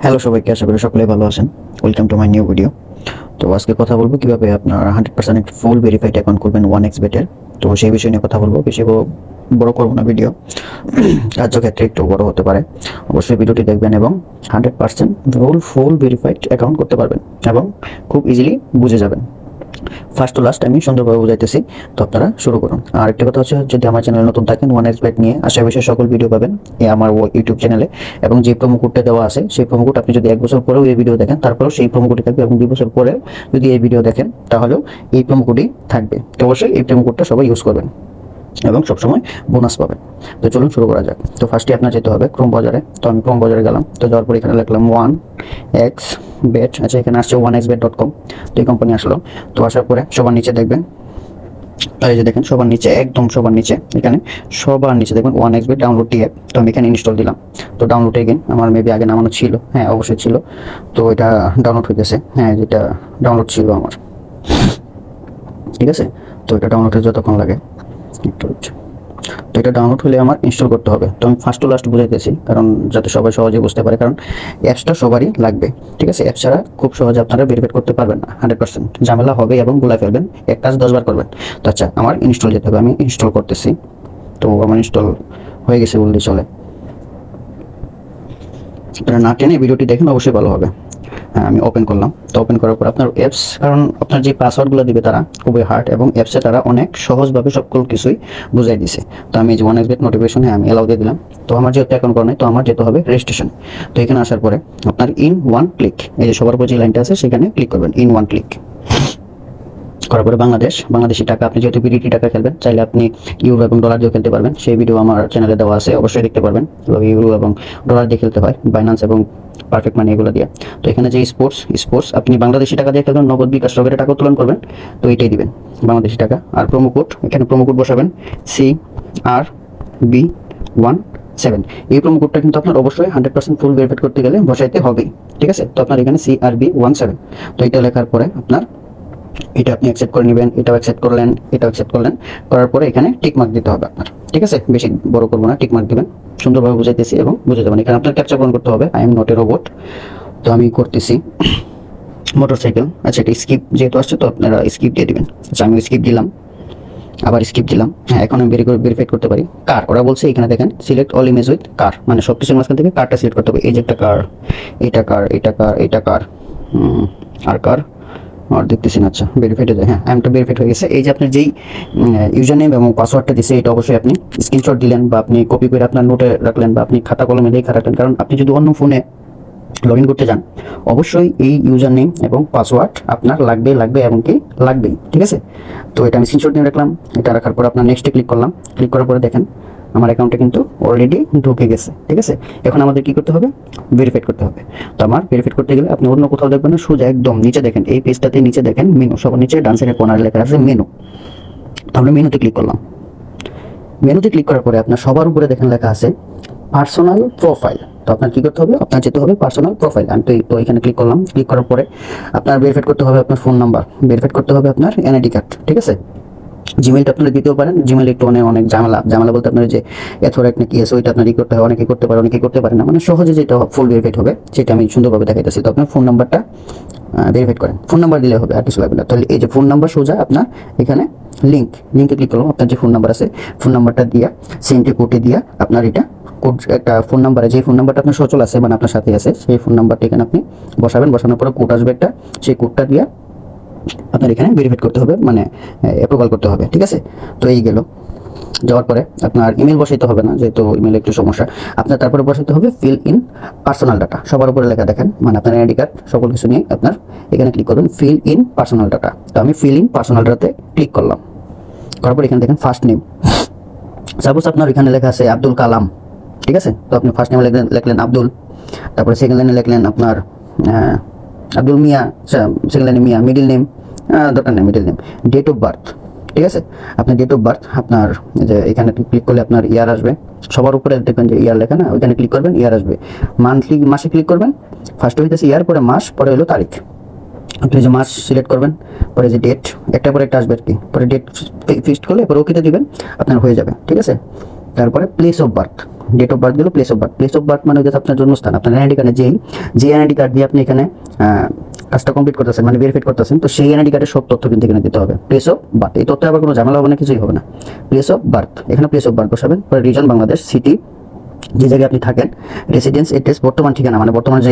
Hello সবাইকে, আশা করি সকলেই ভালো আছেন। Welcome to my new video. তো আজকে কথা বলবো কিভাবে আপনার 100% একটা ফুল ভেরিফাইড অ্যাকাউন্ট করবেন 1xBet এর। তো সেই বিষয় নিয়ে কথা বলবো, বেশি বড় করবো না ভিডিও, কার্যক্ষেত্রে একটু বড় হতে পারে। অবশ্যই ভিডিওটি দেখবেন এবং 100% ফুল ভেরিফাইড অ্যাকাউন্ট করতে পারবেন এবং খুব ইজিলি বুঝে যাবেন। ফার্স্ট টু লাস্ট আমি সুন্দরভাবে বুঝাইতেছি, তো আপনারা শুরু করুন। আর একটা কথা হচ্ছে, যদি আমার চ্যানেলে নতুন থাকেন 1xBet নিয়ে আশা বিষয়ে সকল ভিডিও পাবেন আমার ইউটিউব চ্যানেলে। এবং যে প্রোমো কোডটা দেওয়া আছে সেই প্রোমো কোড আপনি যদি 1 বছর পরেও এই ভিডিও দেখেন তারপরেও সেই প্রোমো কোডই থাকবে, এবং 2 বছর পরেও যদি এই ভিডিও দেখেন তাহলেও এই প্রোমো কোডই থাকবে। তো অবশ্যই এই প্রোমো কোডটা সবাই ইউজ করবেন এবং সবসময় বোনাস পাবেন। তো চলুন শুরু করা যাক। তো ফার্স্টে আপনার যেতে হবে ক্রোম বাজারে। তো আমি ক্রোম বাজারে গেলাম, তো যাওয়ার পর এখানে লিখলাম 1xBet। আচ্ছা, এখানে আসছে 1xBet.com। তো এই কোম্পানি আসলো। তো আসার পরে সবার নিচে দেখবেন, আর এই যে দেখেন সবার নিচে, একদম সবার নিচে, এখানে সবার নিচে দেখবেন 1xBet ডাউনলোড অ্যাপ। তো আমি এখানে ইনস্টল দিলাম। তো ডাউনলোড এগেন আমার মেবি আগে নামানো ছিল, হ্যাঁ অবশ্যই ছিল। তো এটা ডাউনলোড হইতেছে, হ্যাঁ যেটা ডাউনলোড ছিল আমার, ঠিক আছে। তো এটা ডাউনলোড হতে যতক্ষণ লাগে একটু হচ্ছে। তো এটা ডাউনলোড হলে আমার ইনস্টল করতে হবে। তো আমি ফার্স্ট টু লাস্ট বুঝাইতেছি, কারণ যাতে সবাই সহজে বুঝতে পারে, কারণ অ্যাপসটা সবারই লাগবে, ঠিক আছে। অ্যাপ ছাড়া খুব সহজে আপনারা ভেরিফাই করতে পারবেন না, 100% ঝামেলা হবে এবং ভুলে ফেলবেন, এক কাজ 10 বার করবেন। তো আচ্ছা, আমার ইনস্টল যেতে হবে, আমি ইনস্টল করতেছি। তো আমার ইনস্টল হয়ে গেছে বললেই চলে। আপনারা না টেনে ভিডিওটি দেখেন, অবশ্যই ভালো হবে। হ্যাঁ, আমি ওপেন করলাম। তো ওপেন করার পর আপনার অ্যাপস, কারণ আপনার যে পাসওয়ার্ডগুলো দিবে তারা খুবই হার্ড, এবং অ্যাপসে তারা অনেক সহজভাবে সকল কিছুই বুঝাই দিছে। তো আমি যে 1xBet নোটিফিকেশনে আমি অ্যালাউ দিয়ে দিলাম। তো আমার যেহেতু অ্যাকাউন্ট করা নাই, তো আমার যেতে হবে রেজিস্ট্রেশন। তো এখানে আসার পরে আপনার ইন ওয়ান ক্লিক, এই যে সবার উপর যে লাইনটা আছে সেখানে ক্লিক করবেন, ইন ওয়ান ক্লিক করার পরে বাংলাদেশি টাকা, আপনি যেহেতু বিডিটি টাকা খেলবেন, চাইলে আপনি ইউরো এবং ডলার দিয়েও খেলতে পারবেন। সেই ভিডিও আমার চ্যানেলে দেওয়া আছে, অবশ্যই দেখতে পারবেন। ইউরো এবং ডলার দিয়ে খেলতে হয়, বাইন্যান্স এবং পারফেক্ট মানি এগুলো দিয়ে। তো এখানে যে স্পোর্টস আপনি বাংলাদেশি টাকা দিয়ে খেলবেন, নগদ বিকাশ রকেটে টাকা উত্তোলন করবেন, তো এইটাই দিবেন বাংলাদেশি টাকা। আর প্রোমো কোড, এখানে প্রোমো কোড বসাবেন CRB17। এই প্রোমো কোডটা কিন্তু আপনার অবশ্যই 100% ফুল ভেরিফাইড করতে গেলে বসাইতে হবেই, ঠিক আছে। তো আপনার এখানে CRB17, তো এটা লেখার পরে আপনার এটা আপনি অ্যাকসেপ্ট করে নেবেন, এটাও অ্যাকসেপ্ট করলেন, এটাও অ্যাকসেপ্ট করলেন। করার পরে এখানে টিক মার্ক দিতে হবে আপনার, ঠিক আছে। বেশি বড় করবো না, টিক মার্ক দিবেন, সুন্দরভাবে বুঝাইতেছি এবং বুঝে যাবেন। এখানে আপনার ক্যাপচা পূরণ করতে হবে, I am not a robot. তো আমি করতেছি মোটরসাইকেল। আচ্ছা, এটা স্কিপ যেহেতু আসছে, তো আপনারা স্কিপ দিয়ে দিবেন। আচ্ছা, আমি স্কিপ দিলাম, আবার স্কিপ দিলাম। হ্যাঁ, এখন আমি ভেরিফাই করতে পারি। কার ওরা বলছে এখানে দেখেন, সিলেক্ট অল ইমেজ উইথ কার, মানে সব কিছুর মাঝখান থেকে কারটা সিলেক্ট করতে হবে। এই যে একটা কার, এটা কার, এটা কার, এটা কার, আর কার আর দেখতেছি না। আচ্ছা, ভেরিফাইড হয়ে যায়, হ্যাঁ আইএমটা ভেরিফাইড হয়ে গেছে। এই যে আপনার যেই ইউজার নেম এবং পাসওয়ার্ডটা দিচ্ছে, এটা অবশ্যই আপনি স্ক্রিনশট দিলেন, বা আপনি কপি করে আপনার নোটে রাখলেন, বা আপনি খাতা কলমে লেখা রাখলেন। কারণ আপনি যদি অন্য ফোনে লগ ইন করতে যান, অবশ্যই এই ইউজার নেম এবং পাসওয়ার্ড আপনার লাগবে এবং কি লাগবেই, ঠিক আছে। তো এটা আমি স্ক্রিনশট নিয়ে রাখলাম। এটা রাখার পর আপনার নেক্সটে ক্লিক করলাম। ক্লিক করার পরে দেখেন আমার অ্যাকাউন্টে কিন্তু অলরেডি ঢুকে গেছে, ঠিক আছে। এখন আমাদের কি করতে হবে, ভেরিফাইড করতে হবে। তো আমার ভেরিফাইড করতে গেলে আপনি অন্য কোথাও দেখবেন না, সোজা একদম নিচে দেখেন, এই পেজটাতে নিচে দেখেন মেনু, সবার নিচে ডান সাইডে কর্নারে লেখা আছে মেনু। তো আমরা মেনুতে ক্লিক করলাম। মেনুতে ক্লিক করার পরে আপনার সবার উপরে দেখেন লেখা আছে পার্সোনাল প্রোফাইল। তো আপনার কি করতে হবে, আপনার যেতে হবে পার্সোনাল প্রোফাইল। আমি তো এখানে ক্লিক করলাম। ক্লিক করার পরে আপনার ভেরিফাইড করতে হবে আপনার ফোন নাম্বার, ভেরিফাইড করতে হবে আপনার এনআইডি কার্ড, ঠিক আছে। জিমেলটা আপনারা দিতেও পারেন। জিমেল একটু অনেক ঝামেলা বলতে আপনার যে এথোরাইট নাকি এস, ওইটা আপনার করতে হয়, অনেকে করতে পারে অনেকে করতে পারে না, মানে সহজে যেটা ফুল ভেরিফাইড হবে সেটা আমি সুন্দরভাবে দেখাইতেছি। তো আপনার ফোন নাম্বারটা ভেরিফাইড করেন, ফোন নাম্বার দিলে হবে, আর কিছু লাগবে না। তাহলে এই যে ফোন নাম্বার, সোজা আপনার এখানে লিঙ্কে ক্লিক করলাম। আপনার যে ফোন নাম্বার আছে ফোন নাম্বারটা দিয়া সেন্টে কোডে দিয়া আপনার এটা কোড, একটা ফোন নাম্বারে যে ফোন নাম্বারটা আপনার সচল আছে মানে আপনার সাথে আছে, সেই ফোন নাম্বারটা এখানে আপনি বসাবেন। বসানোর পরে কোড আসবে একটা, সেই কোডটা দিয়া আপনার এখানে ভেরিফাইড করতে হবে, মানে অ্যাপ্রুভাল করতে হবে, ঠিক আছে। তো এই গেল। যাওয়ার পরে আপনার ইমেল বসাইতে হবে না, যেহেতু ইমেলে একটু সমস্যা। আপনার তারপরে বসাইতে হবে ফিল ইন পার্সোনাল ডাটা, সবার উপরে লেখা দেখেন, মানে আপনার আইডি কার্ড সকল কিছু নিয়ে আপনার এখানে ক্লিক করবেন, ফিল ইন পার্সোনাল ডাটা। তো আমি ফিল ইন পার্সোনাল ডাটাতে ক্লিক করলাম। করার পর এখানে দেখেন ফার্স্ট নেম, সাপোজ আপনার এখানে লেখা আছে আব্দুল কালাম, ঠিক আছে। তো আপনি ফার্স্ট নেমে লিখলেন আব্দুল, তারপরে সেকেন্ড লাইনে লিখলেন আপনার আব্দুল মিয়া, সেকেন্ড লাইনে মিয়া, মিডিল নেম দরকার নেই, middle name. Date of birth, ঠিক আছে। আপনার ডেট অফ বার্থ, আপনার যে এখানে ক্লিক করলে আপনার ইয়ার আসবে, সবার উপরে দেখবেন যে ইয়ার লেখা না, ওইখানে ক্লিক করবেন, ইয়ার আসবে। মান্থলি, মাসে ক্লিক করবেন, ফার্স্টে হইতেছে ইয়ার, পরে মাস, পরে হলো তারিখ। আপনি যে মাস সিলেক্ট করবেন, পরে যে ডেট, একটা পরে একটা আসবে আর কি, পরে ডেট ফিক্সড করলে পরে ওকেতে দিবেন, আপনার হয়ে যাবে, ঠিক আছে। তারপরে place of birth, date of birth গেল, place of birth. Place of birth মানে হচ্ছে আপনার জন্মস্থান, আপনার এনআইডি কার্ডে যে এনআইডি কার্ড দিয়ে আপনি এখানে কাজটা কমপ্লিট করতেছেন, মানে ভেরিফাই করতেছেন, তো সেই এনআইডি কার্ডের সব তথ্য কিন্তু এখানে দিতে হবে। প্লেস অফ বার্থ, এই তথ্য আবার কোনো ঝামেলা হবে না, কিছুই হবে না। প্লেস অফ বার্থ, এখানে প্লেস অফ বার্থ বসাবেন। পরে রিজন বাংলাদেশ, সিটি যে জায়গায় আপনি থাকেন, রেসিডেন্স এড্রেস, বর্তমান ঠিকানা, মানে বর্তমান যে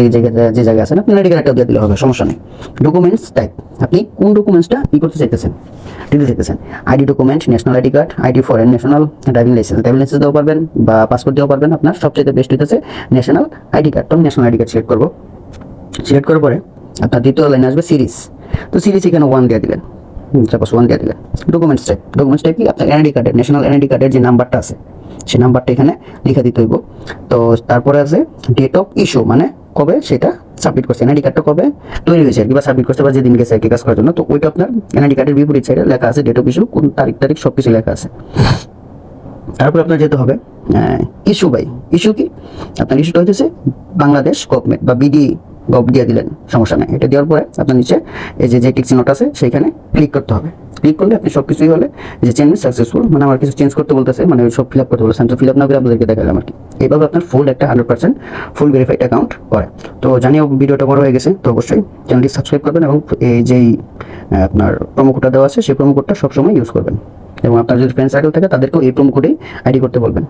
জায়গায় আছেন আপনি এনআইডি কার্ডটা দিয়ে দিলে হবে, সমস্যা নেই। ডকুমেন্টস টাইপ, আপনি কোন ডকুমেন্টসটা করতে চাইতেছেন, দিতে চাইতেছেন। ID document, national ID card, ID foreign national, driving licence দেওয়া পারবেন বা পাসপোর্ট দেওয়া পারবেন। আপনার সবচেয়ে বেস্ট হচ্ছে ন্যাশনাল আইডি কার্ড। তো আমি ন্যাশনাল আইডি কার্ড সিলেক্ট করবো। সিলেক্ট করার পরে আপনার দ্বিতীয় লাইনে আসবে সিরিজ, তো সিরিজ এখানে 1 দিয়ে দিলেন, সাপোজ 1 দিয়ে দিলেন। ডকুমেন্টস টাইপ কি, আপনার এনআইডি কার্ডের, ন্যাশনাল এনআইডি কার্ডের যে নাম্বারটা আছে সেই নাম্বারটা এখানে লিখে দিতে হইব। তো তারপরে আছে ডেট অফ ইস্যু, মানে কবে সেটা সাবমিট করছে, এনআইডি কার্ডটা কবে তৈরি হয়েছে আর কি, বা সাবমিট করতে বা যেদিন গেছে আর কি কাজ করার জন্য, তো ওইটা আপনার এনআইডি কার্ডের বিপরীত সাইডে লেখা আছে ডেট অফ ইস্যু, কোন তারিখ সব কিছু লেখা আছে। তারপর আপনার যেতে হবে ইস্যু বাই, ইস্যু কি, আপনার ইস্যুটা হচ্ছে বাংলাদেশ গভর্নমেন্ট বা বিডি গভ দিয়ে দিলেন, সমস্যা নেই। এটা দেওয়ার পরে আপনার নিচে এই যে টিক চিহ্নটা আছে সেইখানে ক্লিক করতে হবে। ক্লিক করলে আপনি সব কিছুই হলে যে চেঞ্জ সাকসেসফুল, মানে আমার কিছু চেঞ্জ করতে বলতেছে, মানে সব ফিল আপ করতে বলতেছেন, তো ফিল আপ না করে আপনাদেরকে দেখালাম আর কি। এইভাবে আপনার ফুল একটা 100% ফুল ভেরিফাইড অ্যাকাউন্ট করে। তো জানিও ভিডিওটা বড় হয়ে গেছে, তো অবশ্যই চ্যানেলটি সাবস্ক্রাইব করবেন এবং এই যেই আপনার প্রোমো কোডটা দেওয়া আছে সেই প্রোমো কোডটা সবসময় ইউজ করবেন, এবং আপনার যদি ফ্রেন্ড সার্কেল থাকে তাদেরকেও এই প্রোমো কোডেই আইডি করতে বলবেন।